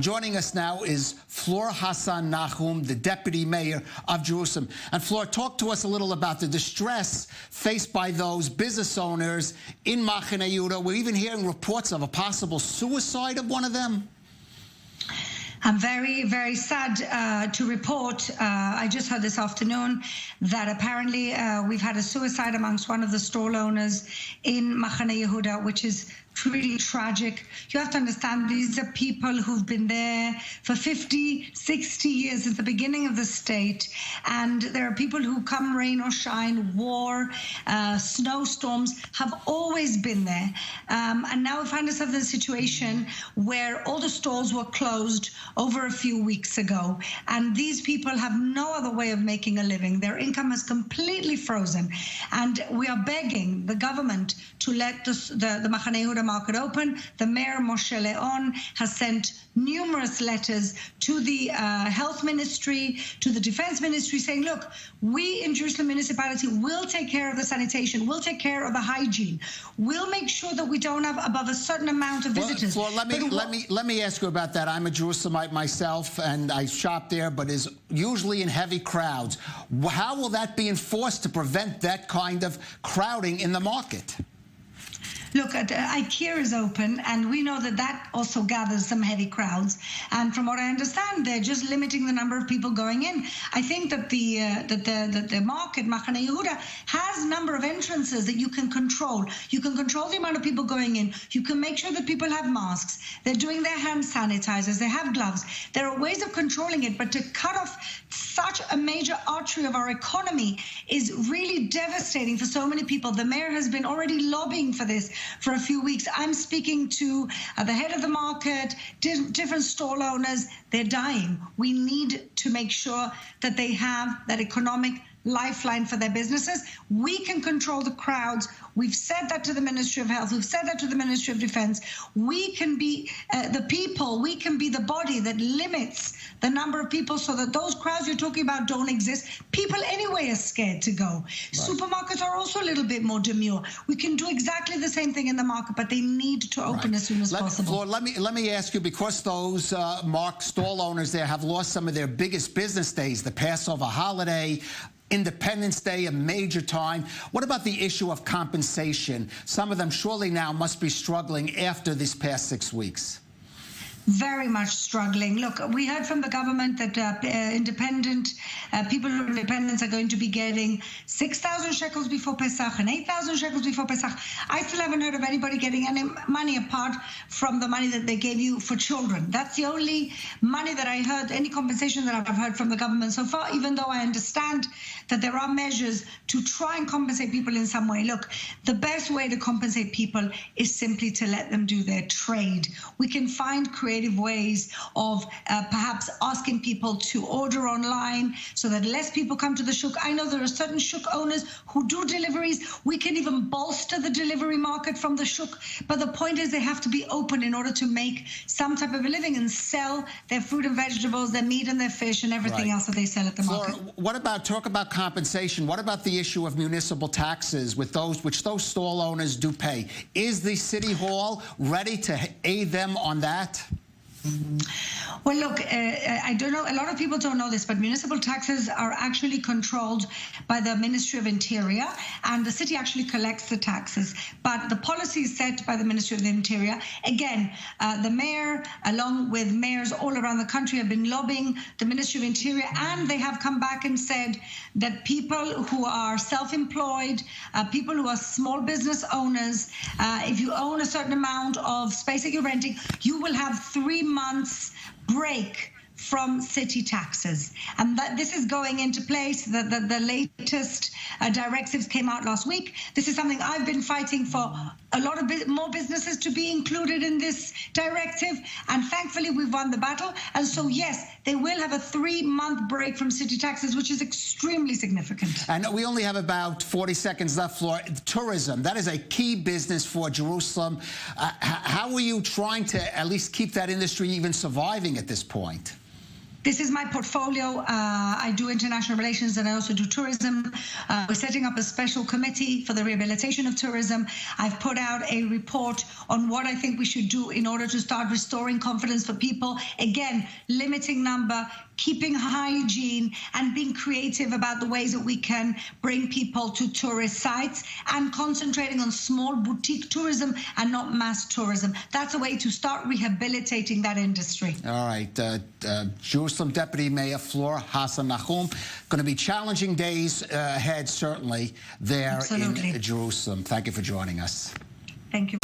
Joining us now is Fleur Hassan, the deputy mayor of Jerusalem. And Fleur, talk to us a little about the distress faced by those business owners in Mahane Yehuda. We're even hearing reports of a possible suicide of one of them. I'm very, very sad to report, I just heard this afternoon, that apparently we've had a suicide amongst one of the stall owners in Mahane Yehuda, which is really tragic. You have to understand, these are people who've been there for 50, 60 years since the beginning of the state. And there are people who, come rain or shine, war, snowstorms, have always been there. And now we find ourselves in a situation where all the stalls were closed over a few weeks ago. And these people have no other way of making a living. Their income is completely frozen. And we are begging the government to let the Mahane Yehuda market open. The mayor, Moshe Leon, has sent numerous letters to the health ministry, to the defense ministry, saying, look, we in Jerusalem municipality will take care of the sanitation, we'll take care of the hygiene, we'll make sure that we don't have above a certain amount of visitors. Well, let me ask you about that. I'm a Jerusalemite myself, and I shop there, but is usually in heavy crowds. How will that be enforced to prevent that kind of crowding in the market? Look, IKEA is open, and we know that that also gathers some heavy crowds. And from what I understand, they're just limiting the number of people going in. I think that the market, Mahane Yehuda, has a number of entrances that you can control. You can control the amount of people going in. You can make sure that people have masks. They're doing their hand sanitizers. They have gloves. There are ways of controlling it, but to cut off such a major artery of our economy is really devastating for so many people. The mayor has been already lobbying for this for a few weeks. I'm speaking to the head of the market, different stall owners. They're dying. We need to make sure that they have that economic lifeline for their businesses. We can control the crowds. We've said that to the Ministry of Health. We've said that to the Ministry of Defense. We can be the people. We can be the body that limits the number of people so that those crowds you're talking about don't exist. People anyway are scared to go. Right. Supermarkets are also a little bit more demure. We can do exactly the same thing in the market, but they need to open as soon as possible. Fleur, let me ask you, because those stall owners there have lost some of their biggest business days, the Passover holiday, Independence Day, a major time. What about the issue of compensation? Some of them surely now must be struggling after this past 6 weeks. Very much struggling. Look, we heard from the government that people who are independents are going to be getting 6,000 shekels before Pesach and 8,000 shekels before Pesach. I still haven't heard of anybody getting any money apart from the money that they gave you for children. That's the only money that I heard, any compensation that I've heard from the government so far, even though I understand that there are measures to try and compensate people in some way. Look, the best way to compensate people is simply to let them do their trade. We can find creative ways of perhaps asking people to order online so that less people come to the shuk. I know there are certain shuk owners who do deliveries. We can even bolster the delivery market from the shuk. But the point is they have to be open in order to make some type of a living and sell their fruit and vegetables, their meat and their fish and everything else that they sell at the market. Talk about compensation. What about the issue of municipal taxes with those stall owners do pay? Is the City Hall ready to aid them on that? Well, look, I don't know, a lot of people don't know this, but municipal taxes are actually controlled by the Ministry of Interior, and the city actually collects the taxes. But the policy is set by the Ministry of the Interior. Again, the mayor, along with mayors all around the country, have been lobbying the Ministry of Interior, and they have come back and said that people who are self-employed, people who are small business owners, if you own a certain amount of space that you're renting, you will have 3 months break from city taxes. And that this is going into place. The latest directives came out last week. This is something I've been fighting for a lot of more businesses to be included in this directive. And thankfully, we've won the battle. And so, yes, they will have a 3-month break from city taxes, which is extremely significant. And we only have about 40 seconds left, Fleur. Tourism, that is a key business for Jerusalem. How are you trying to at least keep that industry even surviving at this point? This is my portfolio. I do international relations and I also do tourism. We're setting up a special committee for the rehabilitation of tourism. I've put out a report on what I think we should do in order to start restoring confidence for people. Again, limiting number, keeping hygiene, and being creative about the ways that we can bring people to tourist sites and concentrating on small boutique tourism and not mass tourism. That's a way to start rehabilitating that industry. All right. Jerusalem Deputy Mayor Fleur Hassan going to be challenging days ahead, certainly, there Absolutely. in Jerusalem. Thank you for joining us. Thank you.